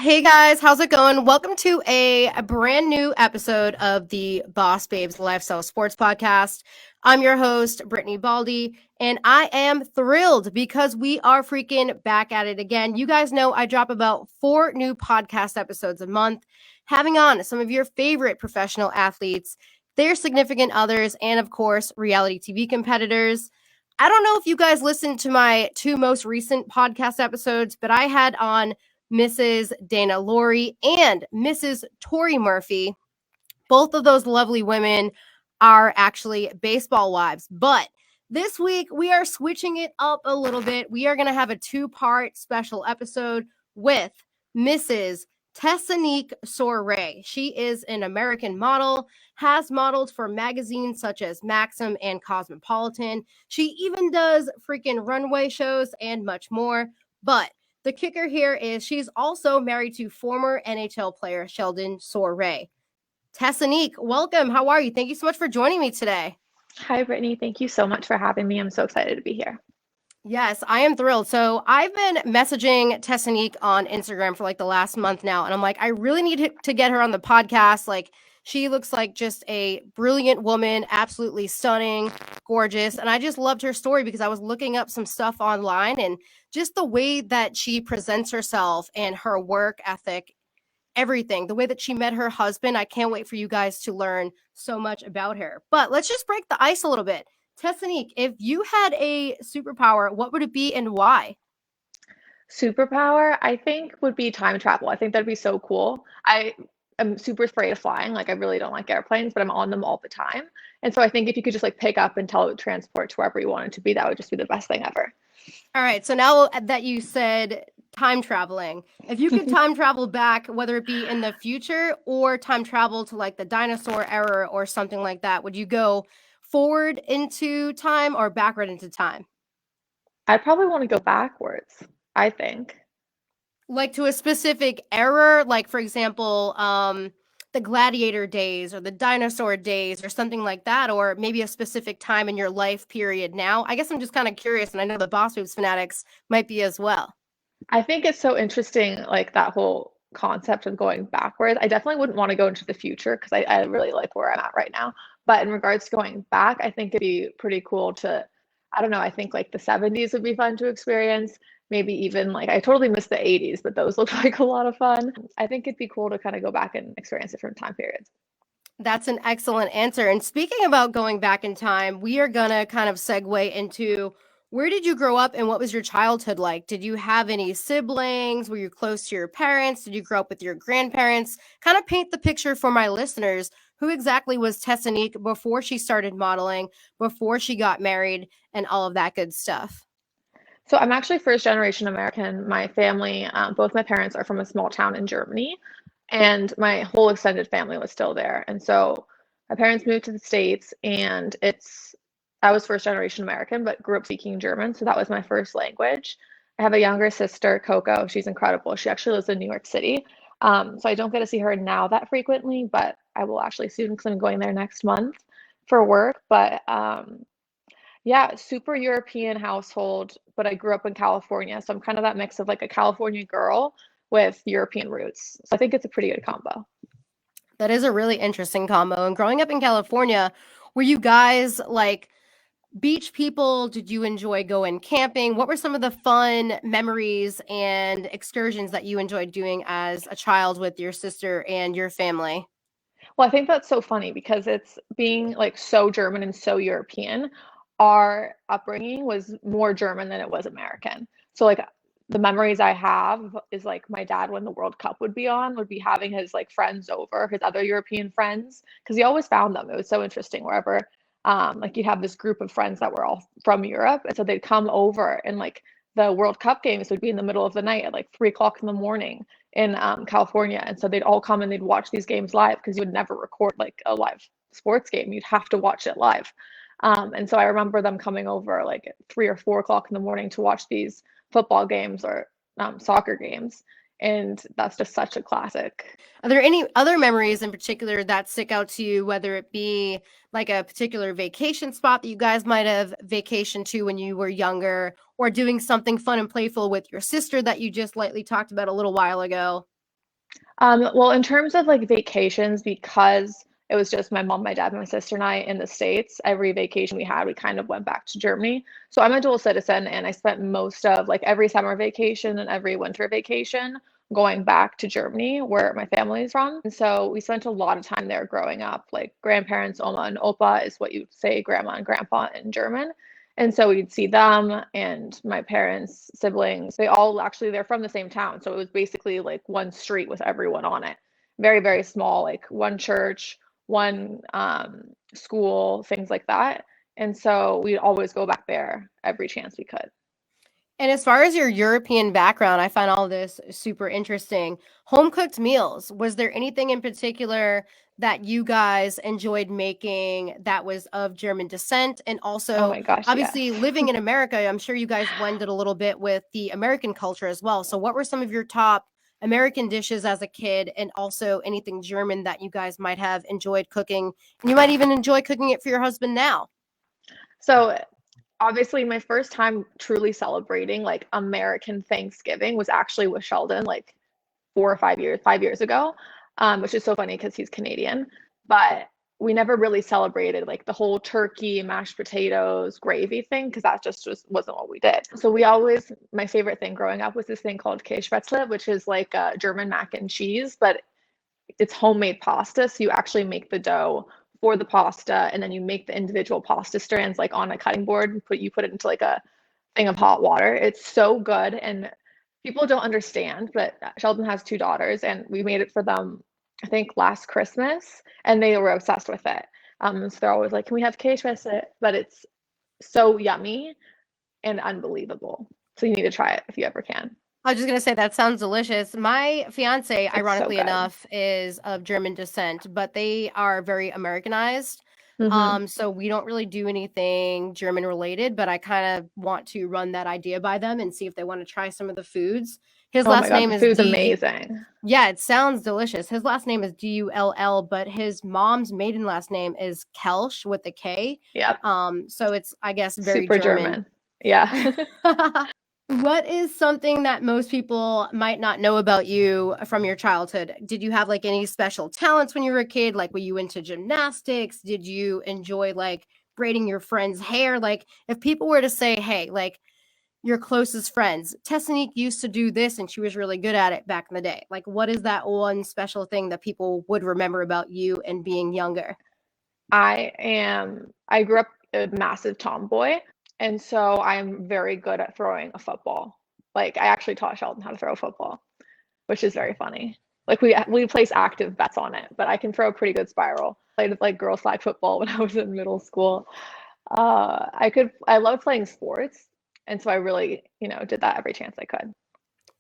Hey guys, how's it going? Welcome to a brand new episode of the Boss Babes Lifestyle Sports Podcast. I'm your host, Brittany Baldi, and I am thrilled because we are freaking back at it again. You guys know I drop about 4 new podcast episodes a month, having on some of your favorite professional athletes, their significant others, and of course, reality TV competitors. I don't know if you guys listened to my 2 most recent podcast episodes, but I had on Mrs. Dana Laurie and Mrs. Tori Murphy. Both of those lovely women are actually baseball wives. But this week, we are switching it up a little bit. We are going to have a 2-part special episode with Mrs. Tess Annique Souray. She is an American model, has modeled for magazines such as Maxim and Cosmopolitan. She even does freaking runway shows and much more. But the kicker here is she's also married to former NHL player Sheldon Souray. Tess Annique, welcome. How are you? Thank you so much for joining me today. Hi, Brittany. Thank you so much for having me. I'm so excited to be here. Yes, I am thrilled. So I've been messaging Tess Annique on Instagram for like the last month now, and I'm like, I really need to get her on the podcast. Like, she looks like just a brilliant woman, absolutely stunning, gorgeous. And I just loved her story because I was looking up some stuff online and just the way that she presents herself and her work ethic, everything, the way that she met her husband. I can't wait for you guys to learn so much about her. But let's just break the ice a little bit. Tess Annique, if you had a superpower, what would it be and why? Superpower, I think, would be time travel. I think that'd be so cool. I am super afraid of flying. Like, I really don't like airplanes, but I'm on them all the time. And so I think if you could just like pick up and teletransport to wherever you wanted to be, that would just be the best thing ever. All right, so now that you said time traveling, if you could time travel back, whether it be in the future or time travel to like the dinosaur era or something like that, would you go forward into time or backward into time? I'd probably want to go backwards, I think. Like to a specific era, like for example, the gladiator days or the dinosaur days or something like that, or maybe a specific time in your life period now. I guess I'm just kind of curious, and I know the Boss Moves fanatics might be as well. I think it's so interesting, like that whole concept of going backwards. I definitely wouldn't want to go into the future because I really like where I'm at right now. But in regards to going back, I think it'd be pretty cool to, I don't know, I think like the 70s would be fun to experience. Maybe even like, I totally missed the 80s, but those look like a lot of fun. I think it'd be cool to kind of go back and experience different time periods. That's an excellent answer. And speaking about going back in time, we are going to kind of segue into where did you grow up and what was your childhood like? Did you have any siblings? Were you close to your parents? Did you grow up with your grandparents? Kind of paint the picture for my listeners. Who exactly was Tess Annique before she started modeling, before she got married, and all of that good stuff? So I'm actually first generation American. My family, both my parents are from a small town in Germany, and my whole extended family was still there. And so my parents moved to the States, and I was first generation American, but grew up speaking German. So that was my first language. I have a younger sister, Coco. She's incredible. She actually lives in New York City. So I don't get to see her now that frequently, but I will actually soon because I'm going there next month for work. But yeah, super European household, but I grew up in California, so I'm kind of that mix of like a California girl with European roots. So I think it's a pretty good combo. That is a really interesting combo. And growing up in California, were you guys like beach people? Did you enjoy going camping? What were some of the fun memories and excursions that you enjoyed doing as a child with your sister and your family? Well, I think that's so funny because it's being like so German and so European. Our upbringing was more German than it was American. So like the memories I have is like my dad when the World Cup would be on, would be having his like friends over, his other European friends, because he always found them. It was so interesting wherever like you'd have this group of friends that were all from Europe. And so they'd come over and like the World Cup games would be in the middle of the night at like 3 o'clock in the morning in California. And so they'd all come and they'd watch these games live because you would never record like a live sports game. You'd have to watch it live. And so I remember them coming over like at 3 or 4 o'clock in the morning to watch these football games or soccer games. And that's just such a classic. Are there any other memories in particular that stick out to you, whether it be like a particular vacation spot that you guys might have vacationed to when you were younger, or doing something fun and playful with your sister that you just lightly talked about a little while ago? Well, in terms of like vacations, because it was just my mom, my dad, my sister, and I in the States, every vacation we had, we kind of went back to Germany. So I'm a dual citizen, and I spent most of like every summer vacation and every winter vacation going back to Germany, where my family is from. And so we spent a lot of time there growing up. Like grandparents, Oma and Opa is what you'd say grandma and grandpa in German. And so we'd see them and my parents' siblings. They all actually, they're from the same town. So it was basically like one street with everyone on it. Very, very small, like one church, one school, things like that. And so we'd always go back there every chance we could. And as far as your European background, I find all this super interesting. Home cooked meals, was there anything in particular that you guys enjoyed making that was of German descent? And Oh also, my gosh, obviously, yes. living in America, I'm sure you guys blended a little bit with the American culture as well. So, what were some of your top American dishes as a kid, and also anything German that you guys might have enjoyed cooking? And you might even enjoy cooking it for your husband now. So obviously my first time truly celebrating like American Thanksgiving was actually with Sheldon like 4 or 5 years, 5 years ago, which is so funny because he's Canadian. But we never really celebrated like the whole turkey, mashed potatoes, gravy thing because that wasn't what we did. So we always, my favorite thing growing up was this thing called Käsespätzle, which is like German mac and cheese, but it's homemade pasta. So you actually make the dough for the pasta and then you make the individual pasta strands like on a cutting board and put it into like a thing of hot water. It's so good and people don't understand, but Sheldon has two daughters and we made it for them, I think last Christmas, and they were obsessed with it. So they're always like, "Can we have cake with it?" But it's so yummy and unbelievable. So you need to try it if you ever can. I was just gonna say that sounds delicious. My fiance, It's so ironically good. enough, is of German descent, but they are very Americanized. Hmm. So we don't really do anything German related, but I kind of want to run that idea by them and see if they want to try some of the foods. His Oh my last God, name the is food's D. amazing. Yeah, it sounds delicious. His last name is Dull, but his mom's maiden last name is Kelsch with a K. Yep, So it's, I guess, very super German. German. Yeah. What is something that most people might not know about you from your childhood? Did you have like any special talents when you were a kid? Like, were you into gymnastics? Did you enjoy like braiding your friend's hair? Like, if people were to say, hey, like your closest friends, Tess Annique used to do this and she was really good at it back in the day. Like, what is that one special thing that people would remember about you and being younger? I grew up a massive tomboy, and so I'm very good at throwing a football. Like I actually taught Sheldon how to throw a football, which is very funny. Like we place active bets on it, but I can throw a pretty good spiral. Played like girls flag football when I was in middle school. I love playing sports, and so I really, did that every chance I could.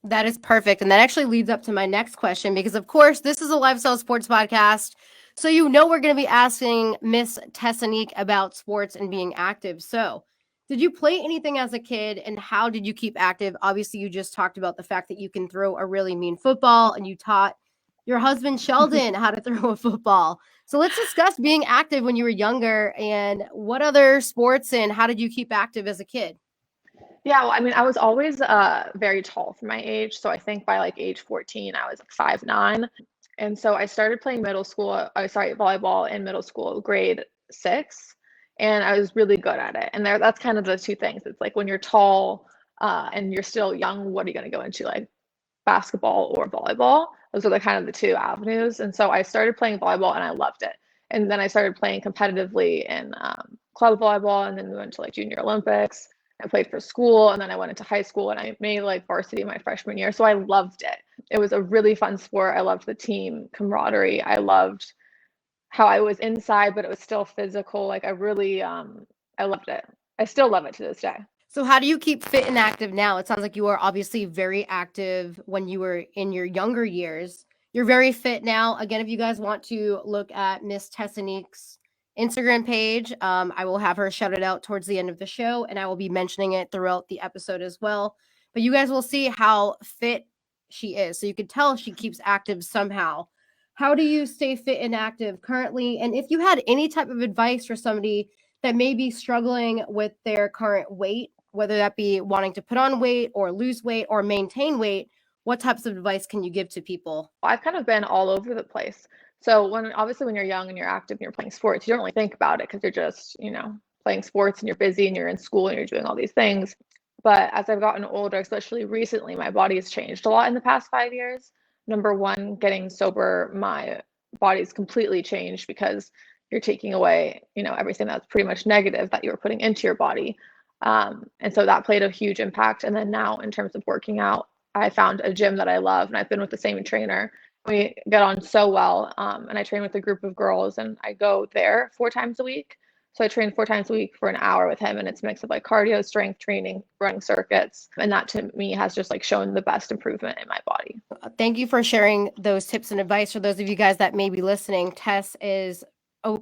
That is perfect. And that actually leads up to my next question because, of course, this is a lifestyle sports podcast. So, we're going to be asking Miss Tessanique about sports and being active. So, did you play anything as a kid and how did you keep active? Obviously, you just talked about the fact that you can throw a really mean football and you taught your husband Sheldon how to throw a football. So, let's discuss being active when you were younger and what other sports and how did you keep active as a kid? Yeah, well, I mean, I was always very tall for my age. So I think by like age 14, I was like 5'9". And so I started playing volleyball in middle school, grade 6, and I was really good at it. And that's kind of the two things. It's like when you're tall and you're still young, what are you going to go into, like basketball or volleyball? Those are the kind of the two avenues. And so I started playing volleyball and I loved it. And then I started playing competitively in club volleyball, and then we went to like junior Olympics. I played for school, and then I went into high school and I made like varsity my freshman year. So I loved it. It was a really fun sport. I loved the team camaraderie. I loved how I was inside, but it was still physical. Like I loved it. I still love it to this day. So how do you keep fit and active now? It sounds like you are obviously very active when you were in your younger years. You're very fit now. Again, if you guys want to look at Miss Tessanique's Instagram page, I will have her shout it out towards the end of the show, and I will be mentioning it throughout the episode as well. But you guys will see how fit she is. So you can tell she keeps active somehow. How do you stay fit and active currently? And if you had any type of advice for somebody that may be struggling with their current weight, whether that be wanting to put on weight or lose weight or maintain weight, What types of advice can you give to people? I've kind of been all over the place. So obviously when you're young and you're active and you're playing sports, you don't really think about it because you're just, playing sports and you're busy and you're in school and you're doing all these things. But as I've gotten older, especially recently, my body has changed a lot in the past 5 years. Number one, getting sober, my body's completely changed because you're taking away, everything that's pretty much negative that you were putting into your body. And so that played a huge impact. And then now in terms of working out, I found a gym that I love and I've been with the same trainer. We get on so well. And I train with a group of girls and I go there 4 times a week. So I train 4 times a week for an hour with him and it's a mix of like cardio, strength training, running circuits. And that to me has just like shown the best improvement in my body. Thank you for sharing those tips and advice. For those of you guys that may be listening, Tess is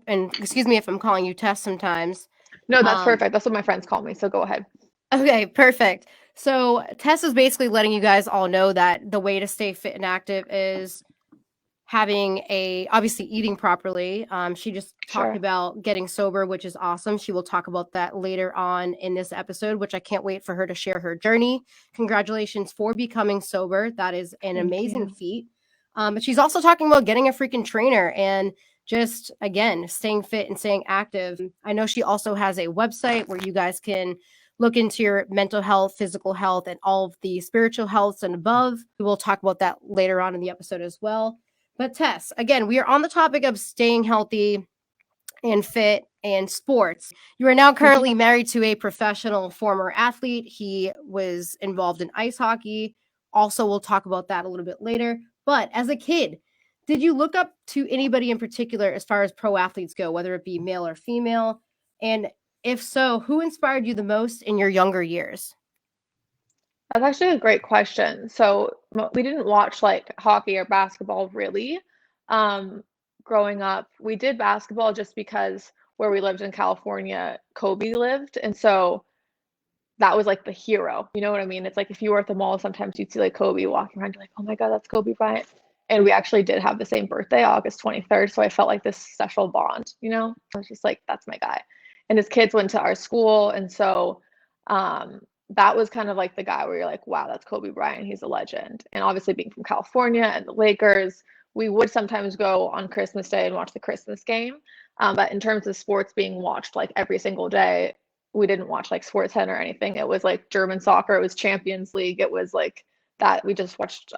and excuse me if I'm calling you Tess sometimes. No, that's perfect. That's what my friends call me. So go ahead. Okay, perfect. So Tess is basically letting you guys all know that the way to stay fit and active is having obviously eating properly. She just talked about getting sober, which is awesome. She will talk about that later on in this episode, which I can't wait for her to share her journey. Congratulations for becoming sober. That is an amazing feat. But she's also talking about getting a freaking trainer and just, again, staying fit and staying active. I know she also has a website where you guys can look into your mental health, physical health, and all of the spiritual healths and above. We will talk about that later on in the episode as well. But Tess, again, we are on the topic of staying healthy and fit and sports. You are now currently married to a professional former athlete. He was involved in ice hockey. Also, we'll talk about that a little bit later. But as a kid, did you look up to anybody in particular as far as pro athletes go, whether it be male or female? And if so, who inspired you the most in your younger years? That's actually a great question. So we didn't watch like hockey or basketball really. Growing up, we did basketball just because where we lived in California, Kobe lived. And so that was like the hero. You know what I mean? It's like if you were at the mall, sometimes you'd see like Kobe walking around, you're like, oh my God, that's Kobe Bryant. And we actually did have the same birthday, August 23rd. So I felt like this special bond, I was just like, that's my guy. And his kids went to our school. And so that was kind of like the guy where you're like, wow, that's Kobe Bryant. He's a legend. And obviously being from California and the Lakers, we would sometimes go on Christmas Day and watch the Christmas game. But in terms of sports being watched like every single day, we didn't watch like Sports Center or anything. It was like German soccer. It was Champions League. It was like that. We just watched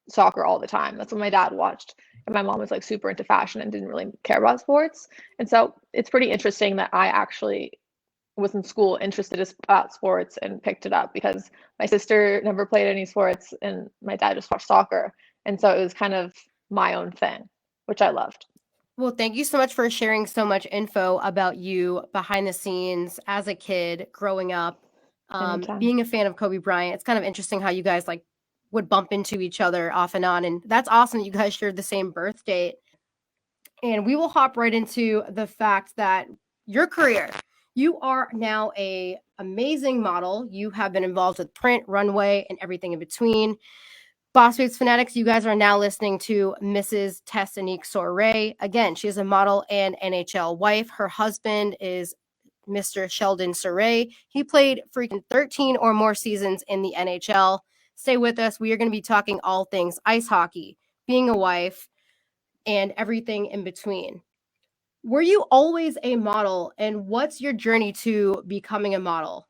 soccer all the time. That's what my dad watched. And my mom was like super into fashion and didn't really care about sports. And so it's pretty interesting that I actually was in school interested about sports and picked it up because my sister never played any sports and my dad just watched soccer. And so it was kind of my own thing, which I loved. Well, thank you so much for sharing so much info about you behind the scenes as a kid growing up, being a fan of Kobe Bryant. It's kind of interesting how you guys like would bump into each other off and on. And that's awesome that you guys shared the same birth date. And we will hop right into the fact that your career, you are now a amazing model. You have been involved with print, runway, and everything in between. BosBabes Fanatics, you guys are now listening to Mrs. Tess Annique Souray. Again, she is a model and NHL wife. Her husband is Mr. Sheldon Souray. He played freaking 13 or more seasons in the NHL. Stay with us. We are going to be talking all things ice hockey, being a wife, and everything in between. Were you always a model, and what's your journey to becoming a model?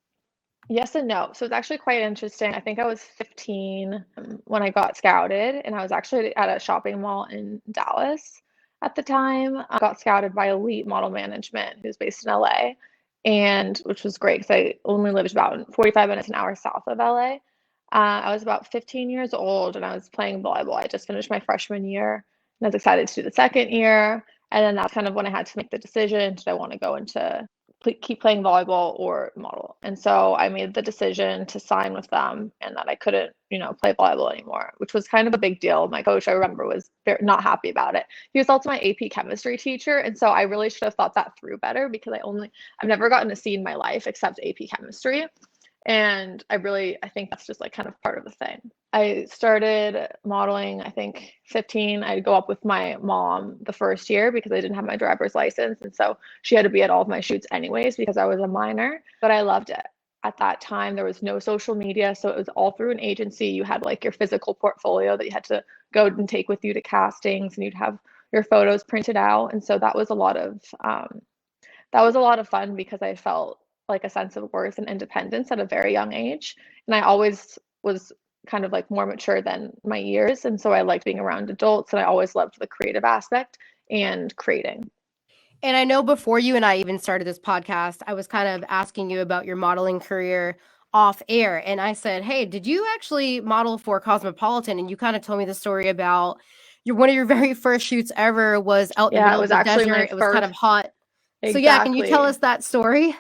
Yes and no. So it's actually quite interesting. I think I was 15 when I got scouted, and I was actually at a shopping mall in Dallas at the time. I got scouted by Elite Model Management, who's based in LA, and which was great because I only lived about 45 minutes an hour south of LA. I was about 15 years old, and I was playing volleyball. I just finished my freshman year, and I was excited to do the second year. And then that's kind of when I had to make the decision, did I want to go into keep playing volleyball or model? And so I made the decision to sign with them and that I couldn't, play volleyball anymore, which was kind of a big deal. My coach, I remember, was not happy about it. He was also my AP chemistry teacher. And so I really should have thought that through better because I've never gotten a C in my life except AP chemistry. And I think that's just like kind of part of the thing. I started modeling, I think 15. I'd go up with my mom the first year because I didn't have my driver's license. And so she had to be at all of my shoots anyways because I was a minor, but I loved it. at that time there was no social media, so it was all through an agency. You had like your physical portfolio that you had to go and take with you to castings, and you'd have your photos printed out. And so that was a lot of fun because I felt like a sense of worth and independence at a very young age. And I always was kind of like more mature than my years. And so I liked being around adults, and I always loved the creative aspect and creating. And I know before you and I even started this podcast, I was kind of asking you about your modeling career off air. And I said, hey, did you actually model for Cosmopolitan? And you kind of told me the story about one of your very first shoots ever was out in the Yeah, it middle of was the actually my desert. It was kind of first. hot. So yeah, can you tell Exactly. us that story?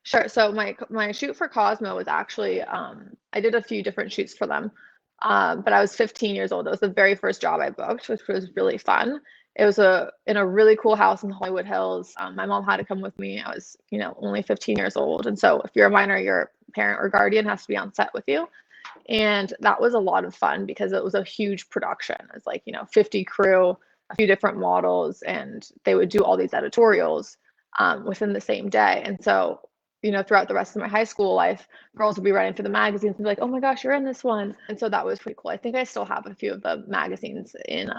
Sure. So my shoot for Cosmo was actually I did a few different shoots for them. But I was 15 years old. It was the very first job I booked, which was really fun. It was in a really cool house in Hollywood Hills. My mom had to come with me. I was, only 15 years old. And so if you're a minor, your parent or guardian has to be on set with you. And that was a lot of fun because it was a huge production. It was like, 50 crew, a few different models, and they would do all these editorials within the same day. And so, throughout the rest of my high school life, girls would be writing through the magazines and be like, "Oh my gosh, you're in this one." And so that was pretty cool. I think I still have a few of the magazines in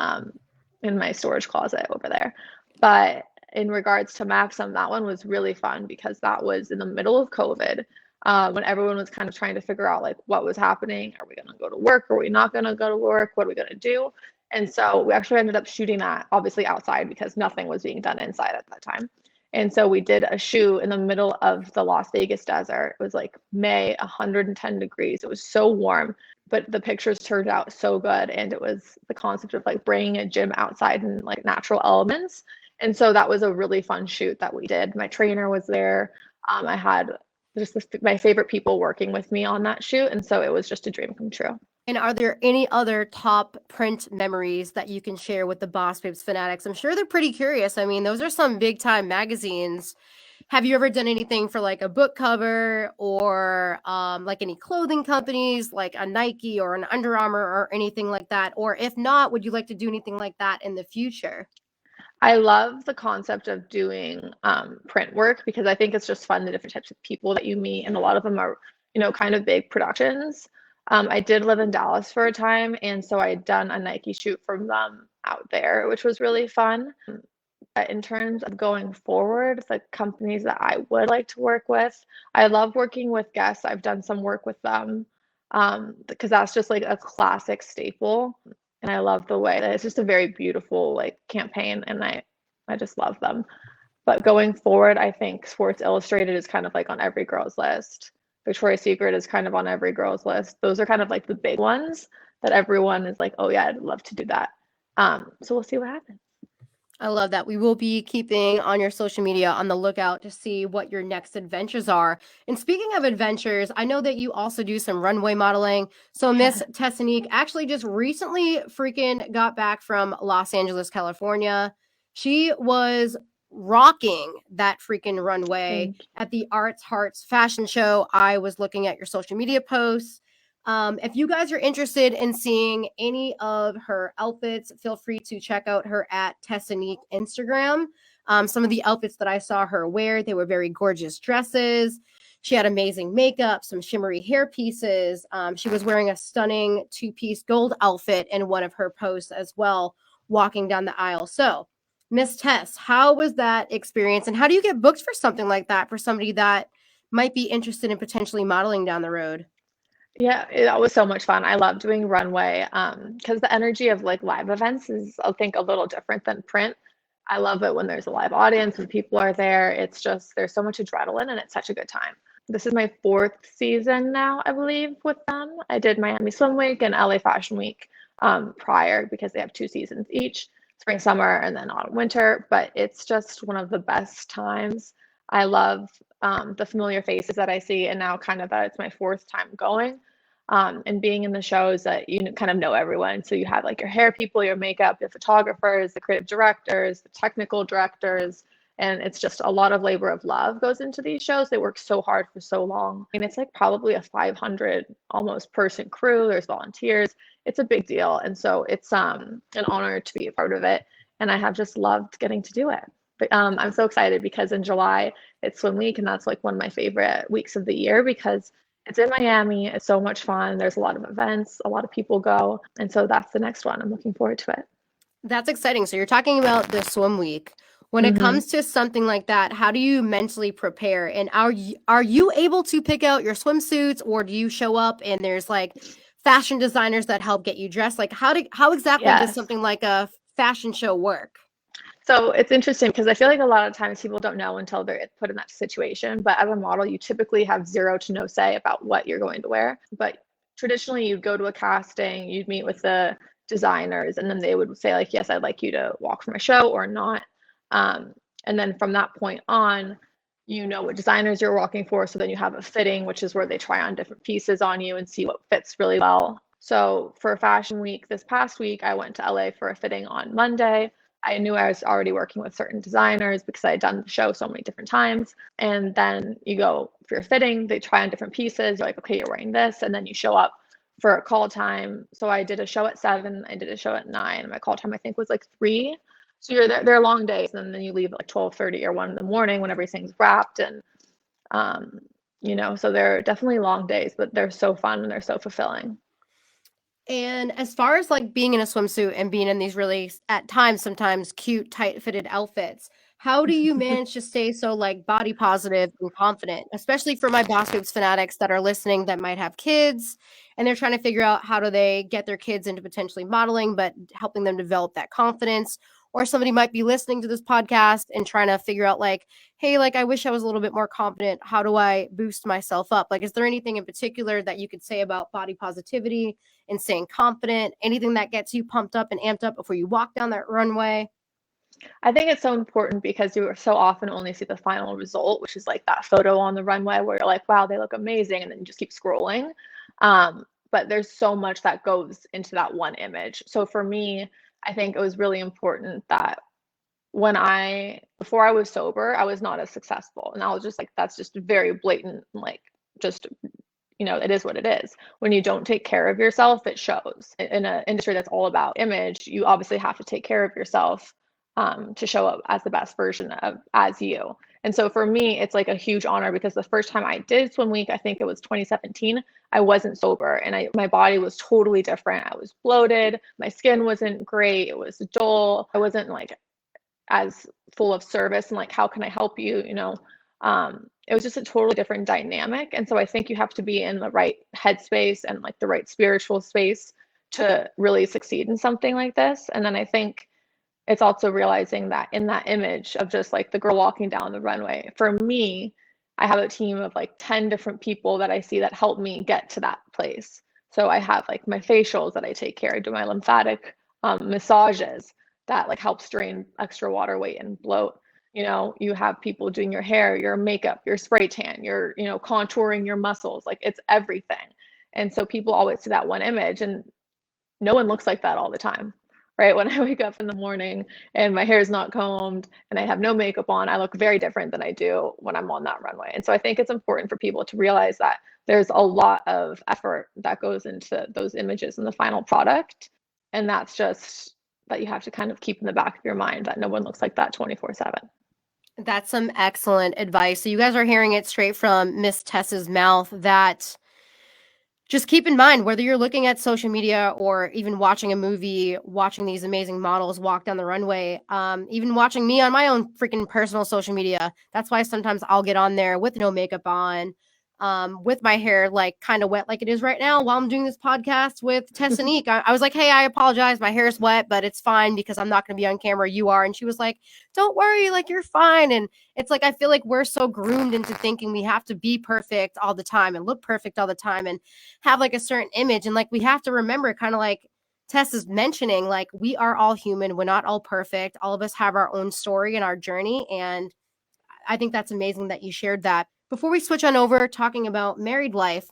my storage closet over there. But in regards to Maxim, that one was really fun because that was in the middle of COVID, when everyone was kind of trying to figure out like what was happening. Are we going to go to work? Are we not going to go to work? What are we going to do? And so we actually ended up shooting that obviously outside because nothing was being done inside at that time. And so we did a shoot in the middle of the Las Vegas desert. It was like May, 110 degrees. It was so warm, but the pictures turned out so good. And it was the concept of like bringing a gym outside in like natural elements. And so that was a really fun shoot that we did. My trainer was there. I had just my favorite people working with me on that shoot. And so it was just a dream come true. And are there any other top print memories that you can share with the Boss Babes fanatics? I'm sure they're pretty curious. I mean, those are some big time magazines. Have you ever done anything for like a book cover or like any clothing companies like a Nike or an Under Armour or anything like that? Or if not, would you like to do anything like that in the future? I love the concept of doing print work because I think it's just fun, the different types of people that you meet, and a lot of them are, kind of big productions. I did live in Dallas for a time, and so I had done a Nike shoot from them out there, which was really fun. In terms of going forward, the companies that I would like to work with, I love working with guests. I've done some work with them because that's just like a classic staple. And I love the way that it's just a very beautiful like campaign, and I just love them. But going forward, I think Sports Illustrated is kind of like on every girl's list. Victoria's Secret is kind of on every girl's list. Those are kind of like the big ones that everyone is like, oh yeah, I'd love to do that. So we'll see what happens. I love that. We will be keeping on your social media on the lookout to see what your next adventures are. And speaking of adventures, I know that you also do some runway modeling. So Miss Tess Annique actually just recently freaking got back from Los Angeles, California. She was rocking that freaking runway at the Arts Hearts fashion show. I was looking at your social media posts. If you guys are interested in seeing any of her outfits, feel free to check out her at Tess Annique Instagram. Some of the outfits that I saw her wear, they were very gorgeous dresses. She had amazing makeup, some shimmery hair pieces. She was wearing a stunning two-piece gold outfit in one of her posts as well, walking down the aisle. So, Miss Tess, how was that experience? And how do you get booked for something like that for somebody that might be interested in potentially modeling down the road? Yeah, that was so much fun. I love doing runway because the energy of like live events is, I think, a little different than print. I love it when there's a live audience and people are there. It's just, there's so much adrenaline and it's such a good time. This is my fourth season now, I believe, with them. I did Miami Swim Week and LA Fashion Week prior because they have 2 seasons each, spring, summer, and then autumn, winter. But it's just one of the best times. I love the familiar faces that I see, and now kind of that it's my fourth time going. And being in the shows that you kind of know everyone. So you have like your hair people, your makeup, the photographers, the creative directors, the technical directors, and it's just a lot of labor of love goes into these shows. They work so hard for so long. I mean, it's like probably a 500 almost person crew. There's volunteers. It's a big deal. And so it's an honor to be a part of it. And I have just loved getting to do it. But I'm so excited because in July it's swim week, and that's like one of my favorite weeks of the year because it's in Miami. It's so much fun. There's a lot of events, a lot of people go, and so that's the next one. I'm looking forward to it. That's exciting. So you're talking about the swim week. When it Mm-hmm. comes to something like that, how do you mentally prepare? And are you able to pick out your swimsuits, or do you show up and there's like fashion designers that help get you dressed? Like how exactly does Yes. something like a fashion show work? So it's interesting because I feel like a lot of times people don't know until they're put in that situation. But as a model, you typically have zero to no say about what you're going to wear. But traditionally, you'd go to a casting, you'd meet with the designers, and then they would say like, yes, I'd like you to walk for my show or not. And then from that point on, you know what designers you're walking for. So then you have a fitting, which is where they try on different pieces on you and see what fits really well. So for Fashion Week this past week, I went to LA for a fitting on Monday. I knew I was already working with certain designers because I had done the show so many different times. And then you go for your fitting, they try on different pieces. You're like, okay, you're wearing this. And then you show up for a call time. So I did a show at 7, I did a show at 9. My call time, I think, was like 3. So you're there, they're long days. And then you leave at like 12:30 or 1 in the morning when everything's wrapped. And, so they're definitely long days, but they're so fun and they're so fulfilling. And as far as like being in a swimsuit and being in these really, at times, sometimes cute, tight fitted outfits, how do you manage to stay so like body positive and confident, especially for my Boss Babes fanatics that are listening that might have kids and they're trying to figure out how do they get their kids into potentially modeling, but helping them develop that confidence. Or somebody might be listening to this podcast and trying to figure out like, hey, like I wish I was a little bit more confident. How do I boost myself up? Like, is there anything in particular that you could say about body positivity and staying confident? Anything that gets you pumped up and amped up before you walk down that runway? I think it's so important because you so often only see the final result, which is like that photo on the runway where you're like, wow, they look amazing. And then you just keep scrolling. But there's so much that goes into that one image. So for me, I think it was really important that before I was sober, I was not as successful. And I was just like, that's just very blatant, like, just, it is what it is. When you don't take care of yourself, it shows. In an industry that's all about image, you obviously have to take care of yourself to show up as the best version of as you. And so for me, it's like a huge honor because the first time I did swim week, I think it was 2017, I wasn't sober and my body was totally different. I was bloated, my skin wasn't great, it was dull. I wasn't like as full of service and like, how can I help you? It was just a totally different dynamic. And so I think you have to be in the right headspace and like the right spiritual space to really succeed in something like this. And then I think it's also realizing that in that image of just like the girl walking down the runway, for me, I have a team of like 10 different people that I see that help me get to that place. So I have like my facials that I take care of, I do my lymphatic massages that like help drain extra water weight and bloat. You have people doing your hair, your makeup, your spray tan, your, contouring your muscles, like it's everything. And so people always see that one image and no one looks like that all the time, right? When I wake up in the morning and my hair is not combed and I have no makeup on, I look very different than I do when I'm on that runway. And so I think it's important for people to realize that there's a lot of effort that goes into those images and the final product. And that's just that you have to kind of keep in the back of your mind that no one looks like that 24/7. That's some excellent advice. So you guys are hearing it straight from Miss Tess's mouth that just keep in mind, whether you're looking at social media or even watching a movie, watching these amazing models walk down the runway, even watching me on my own freaking personal social media. That's why sometimes I'll get on there with no makeup on, with my hair like kind of wet like it is right now while I'm doing this podcast with Tess Annique. I was like, hey, I apologize. My hair is wet, but it's fine because I'm not going to be on camera. You are. And she was like, don't worry, like you're fine. And it's like, I feel like we're so groomed into thinking we have to be perfect all the time and look perfect all the time and have like a certain image. And like, we have to remember, kind of like Tess is mentioning, like we are all human. We're not all perfect. All of us have our own story and our journey. And I think that's amazing that you shared that. Before we switch on over talking about married life,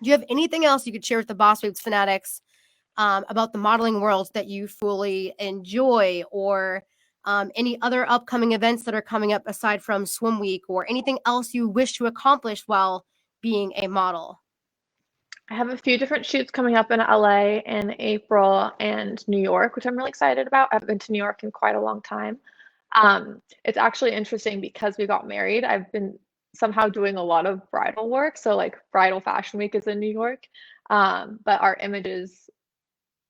do you have anything else you could share with the Boss Babes fanatics about the modeling world that you fully enjoy, or any other upcoming events that are coming up aside from Swim Week, or anything else you wish to accomplish while being a model? I have a few different shoots coming up in LA in April and New York, which I'm really excited about. I haven't been to New York in quite a long time. It's actually interesting because we got married. I've been somehow doing a lot of bridal work. So like bridal fashion week is in New York. But our images,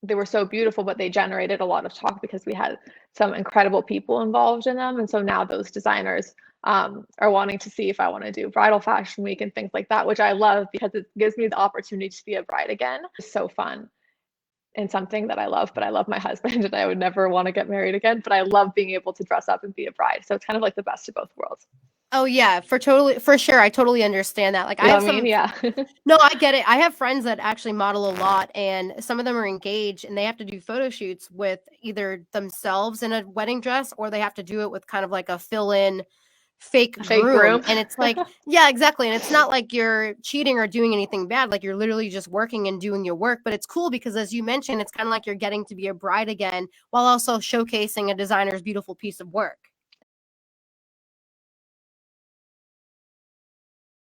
they were so beautiful, but they generated a lot of talk because we had some incredible people involved in them. And so now those designers are wanting to see if I want to do bridal fashion week and things like that, which I love because it gives me the opportunity to be a bride again. It's so fun and something that I love, but I love my husband and I would never want to get married again, but I love being able to dress up and be a bride. So it's kind of like the best of both worlds. Oh yeah, for sure. I totally understand that. Like You I know have what I mean? some Yeah. No, I get it. I have friends that actually model a lot, and some of them are engaged and they have to do photo shoots with either themselves in a wedding dress or they have to do it with kind of like a fill-in fake A fake groom. groom. And it's like, yeah, exactly. And it's not like you're cheating or doing anything bad. Like you're literally just working and doing your work. But it's cool because, as you mentioned, it's kind of like you're getting to be a bride again while also showcasing a designer's beautiful piece of work.